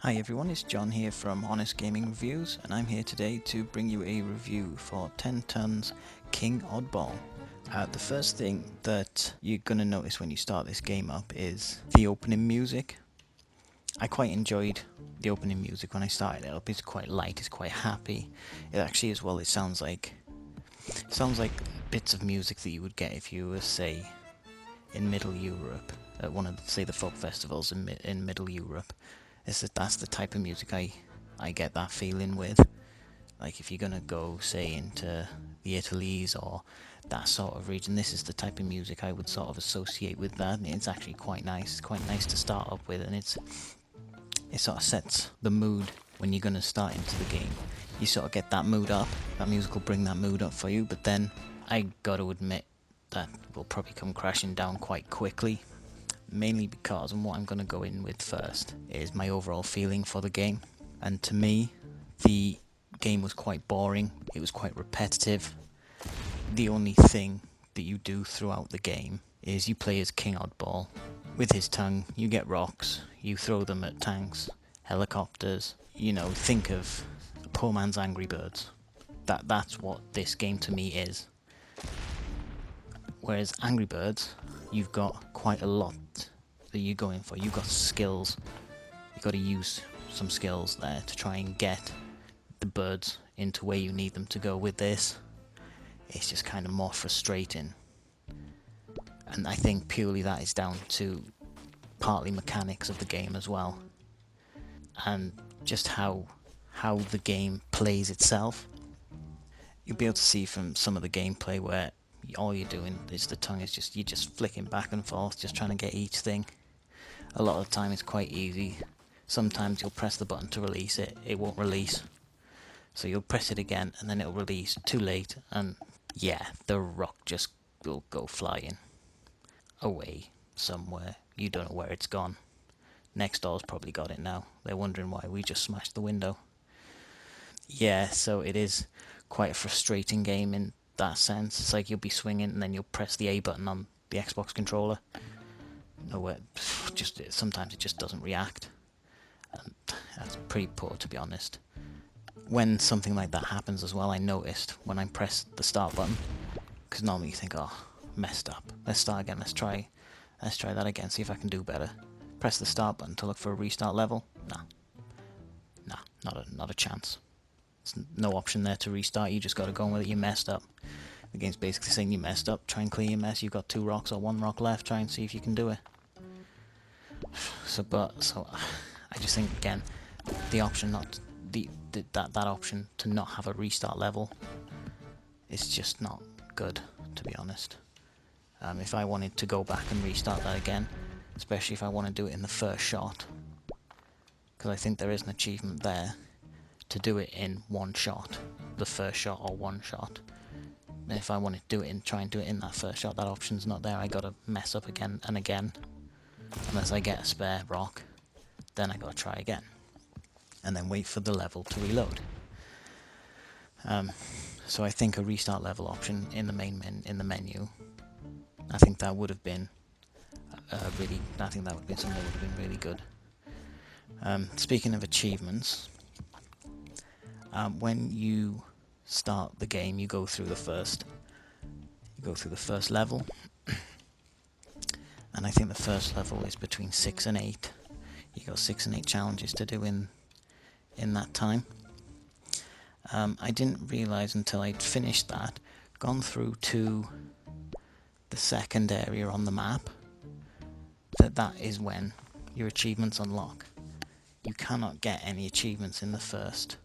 Hi everyone, it's John here from Honest Gaming Reviews, and I'm here today to bring you a review for 10 Tons King Oddball. The first thing that you're going to notice when you start this game up is the opening music. I quite enjoyed the opening music when I started it up. It's quite light, it's quite happy. It actually as well, it sounds like bits of music that you would get if you were, say, in Middle Europe, at one of the, say, the folk festivals in Middle Europe. That's the type of music I get that feeling with. Like if you're gonna go, say, into the Italies or that sort of region, this is the type of music I would sort of associate with that. And it's actually quite nice. It's quite nice to start up with, and it sort of sets the mood when you're gonna start into the game. You sort of get that mood up. That music will bring that mood up for you. But then I got to admit that will probably come crashing down quite quickly. Mainly because, and what I'm going to go in with first, is my overall feeling for the game. And to me, the game was quite boring, it was quite repetitive. The only thing that you do throughout the game is you play as King Oddball. With his tongue, you get rocks, you throw them at tanks, helicopters, think of poor man's Angry Birds. That's what this game to me is. Whereas Angry Birds, you've got quite a lot that you're going for. You've got skills. You've got to use some skills there to try and get the birds into where you need them to go. With this, it's just kind of more frustrating. And I think purely that is down to partly mechanics of the game as well. And just how the game plays itself. You'll be able to see from some of the gameplay where all you're doing is you're just flicking back and forth, just trying to get each thing. A lot of the time it's quite easy. Sometimes you'll press the button to release it, it won't release. So you'll press it again and then it'll release too late, and yeah, the rock just will go flying away somewhere. You don't know where it's gone. Next door's probably got it now. They're wondering why we just smashed the window. Yeah, so it is quite a frustrating game in that sense. It's like you'll be swinging and then you'll press the A button on the Xbox controller. Nowhere, sometimes it just doesn't react. And that's pretty poor, to be honest. When something like that happens as well, I noticed when I pressed the start button, because normally you think, oh, messed up. Let's start again. Let's try that again. See if I can do better. Press the start button to look for a restart level. Nah, not a chance. There's no option there to restart. You just got to go on with it. You messed up. The game's basically saying you messed up. Try and clear your mess. You've got 2 rocks or 1 rock left. Try and see if you can do it. So I just think again, the option that option to not have a restart level is just not good, to be honest. If I wanted to go back and restart that again, especially if I want to do it in the first shot, because I think there is an achievement there to do it in one shot, the first shot or one shot. And if I want to try and do it in that first shot, that option's not there. I gotta mess up again and again. Unless I get a spare rock, then I gotta try again. And then wait for the level to reload. So I think a restart level option in the menu, I think that would have been something that would have been really good. Speaking of achievements, when you start the game, you go through the first level, and I think the first level is between 6 and 8. You got 6 and 8 challenges to do in that time. I didn't realise until I'd finished that, gone through to the second area on the map, that is when your achievements unlock. You cannot get any achievements in the first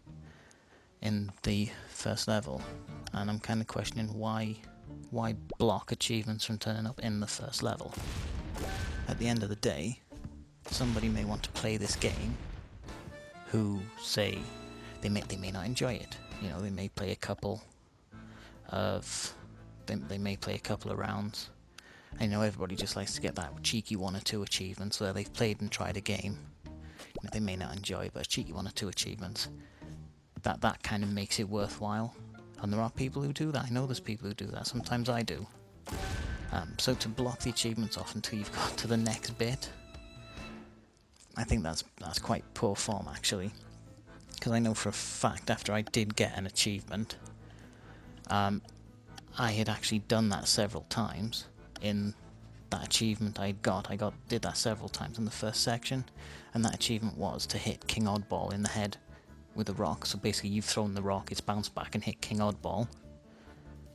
level, and I'm kind of questioning why block achievements from turning up in the first level. At the end of the day, somebody may want to play this game who say they may not enjoy it. They may play a couple of rounds. I know everybody just likes to get that cheeky 1 or 2 achievements where they've played and tried a game. They may not enjoy it, but a cheeky 1 or 2 achievements, that kind of makes it worthwhile. And there are people who do that. I know there's people who do that. Sometimes I do. So to block the achievements off until you've got to the next bit, I think that's quite poor form, actually. Because I know for a fact, after I did get an achievement, I had actually done that several times in that achievement I did that several times in the first section, and that achievement was to hit King Oddball in the head with a rock. So basically you've thrown the rock, it's bounced back and hit King Oddball.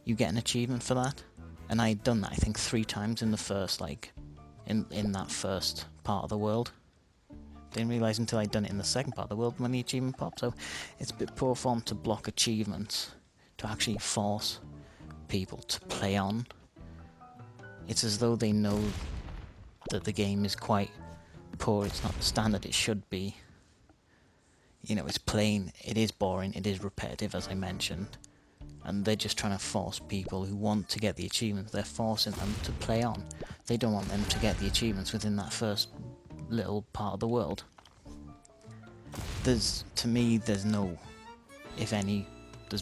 You get an achievement for that, and I had done that I think 3 times in the first, like, in that first part of the world. Didn't realise until I'd done it in the second part of the world when the achievement popped. So it's a bit poor form to block achievements, to actually force people to play on. It's as though they know that the game is quite poor, it's not the standard it should be. You know, it's plain, it is boring, it is repetitive, as I mentioned, and they're just trying to force people who want to get the achievements, they're forcing them to play on. They don't want them to get the achievements within that first little part of the world. To me, there's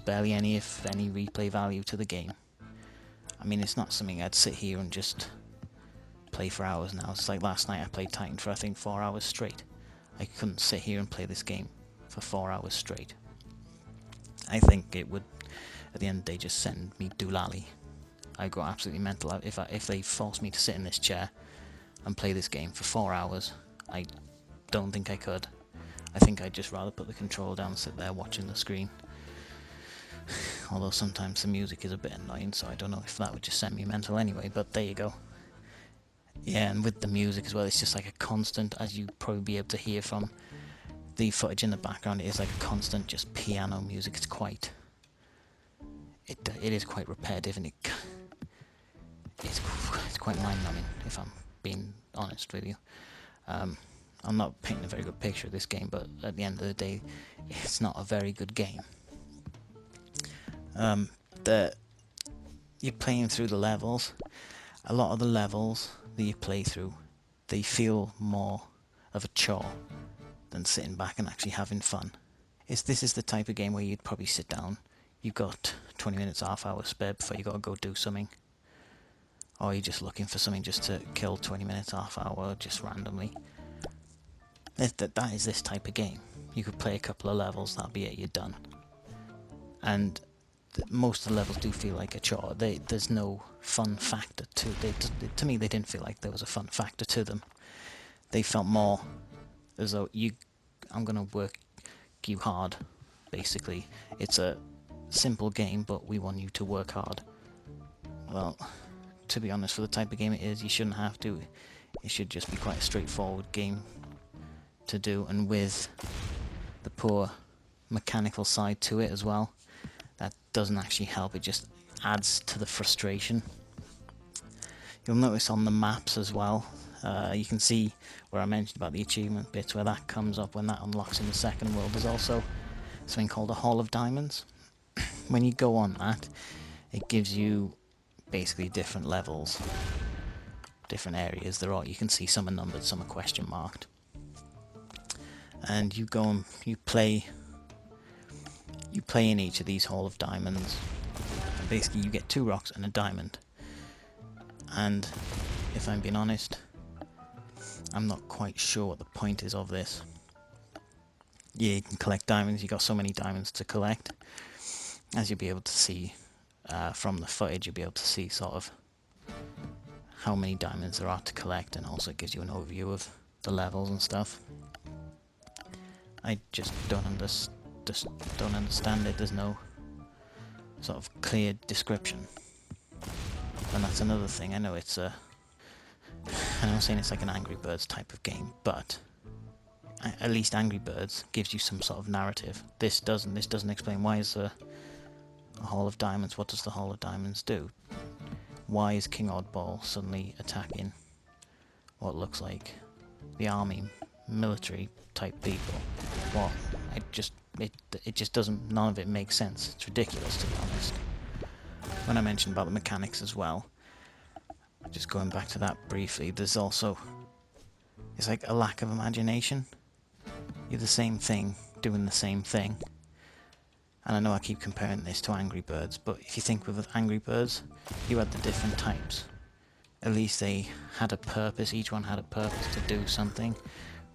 barely any, if any, replay value to the game. I mean, it's not something I'd sit here and just play for hours now. It's like last night I played Titan for I think 4 hours straight. I couldn't sit here and play this game for 4 hours straight. I think it would, at the end of the day, just send me doolally. I'd go absolutely mental if they forced me to sit in this chair and play this game for 4 hours. I don't think I could. I think I'd just rather put the controller down and sit there watching the screen. Although sometimes the music is a bit annoying, so I don't know if that would just send me mental anyway, but there you go. Yeah, and with the music as well, it's just like a constant, as you'd probably be able to hear from the footage in the background, it is like a constant just piano music. It's quite... It is quite repetitive, and it's quite mind-numbing, if I'm being honest with you. I'm not painting a very good picture of this game, but at the end of the day, it's not a very good game. You're playing through the levels. A lot of the levels that you play through, they feel more of a chore than sitting back and actually having fun. This is the type of game where you'd probably sit down, you've got 20 minutes, half hour spare before you got to go do something, or you're just looking for something just to kill 20 minutes, half hour, just randomly. That is this type of game. You could play a couple of levels, that'll be it, you're done. And most of the levels do feel like a chore. There's no fun factor to me. They didn't feel like there was a fun factor to them. They felt more as though I'm gonna work you hard. Basically, it's a simple game, but we want you to work hard. Well, to be honest, for the type of game it is, you shouldn't have to. It should just be quite a straightforward game to do, and with the poor mechanical side to it as well, that doesn't actually help, it just adds to the frustration. You'll notice on the maps as well, you can see where I mentioned about the achievement bits, where that comes up when that unlocks in the second world. There's also something called a Hall of Diamonds. When you go on that, it gives you basically different levels, different areas. You can see some are numbered, some are question marked. And you go and you play in each of these Hall of Diamonds, and basically you get 2 rocks and a diamond. And if I'm being honest, I'm not quite sure what the point is of this. Yeah, you can collect diamonds, you got so many diamonds to collect. As you'll be able to see from the footage, you'll be able to see sort of how many diamonds there are to collect, and also it gives you an overview of the levels and stuff. I just don't understand it. There's no sort of clear description, and that's another thing. I know it's I'm saying it's like an Angry Birds type of game, but at least Angry Birds gives you some sort of narrative. This doesn't. This doesn't explain why is a Hall of Diamonds. What does the Hall of Diamonds do? Why is King Oddball suddenly attacking what looks like the army, military type people? Well, it just doesn't, none of it makes sense. It's ridiculous, to be honest. When I mentioned about the mechanics as well, just going back to that briefly, there's also, it's like a lack of imagination. You're the same thing, doing the same thing. And I know I keep comparing this to Angry Birds, but if you think with Angry Birds, you had the different types. At least they had a purpose, each one had a purpose to do something.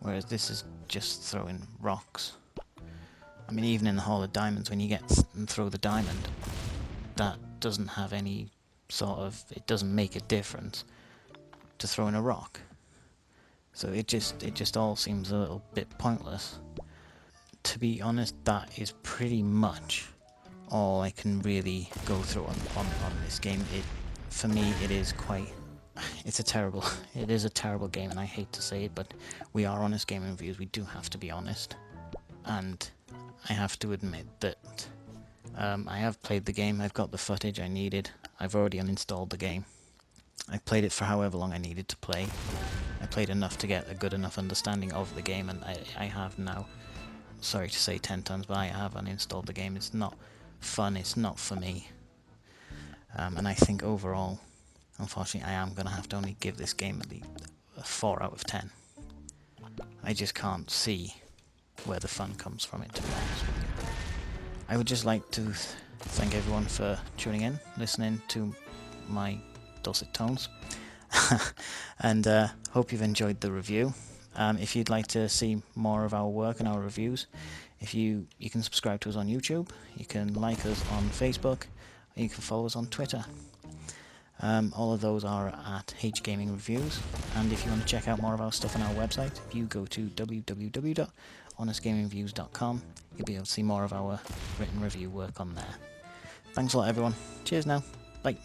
whereas this is just throwing rocks. I mean, even in the Hall of Diamonds, when you get and throw the diamond, that doesn't have any sort of, it doesn't make a difference to throwing a rock. So it just all seems a little bit pointless. To be honest, that is pretty much all I can really go through on this game. For me, it is a terrible game, and I hate to say it, but we are honest gaming reviews. We do have to be honest, and I have to admit that I have played the game. I've got the footage I needed. I've already uninstalled the game. I played it for however long I needed to play. I played enough to get a good enough understanding of the game, and I have now, sorry to say 10 times, but I have uninstalled the game. It's not fun, it's not for me. And I think overall, unfortunately, I am going to have to only give this game a 4 out of 10. I just can't see where the fun comes from it, to be honest with you. I would just like to thank everyone for tuning in, listening to my dulcet tones, and hope you've enjoyed the review. If you'd like to see more of our work and our reviews, you can subscribe to us on YouTube, you can like us on Facebook, and you can follow us on Twitter. All of those are at H Gaming Reviews, and if you want to check out more of our stuff on our website, if you go to www.honestgamingreviews.com, you'll be able to see more of our written review work on there. Thanks a lot, everyone. Cheers now. Bye.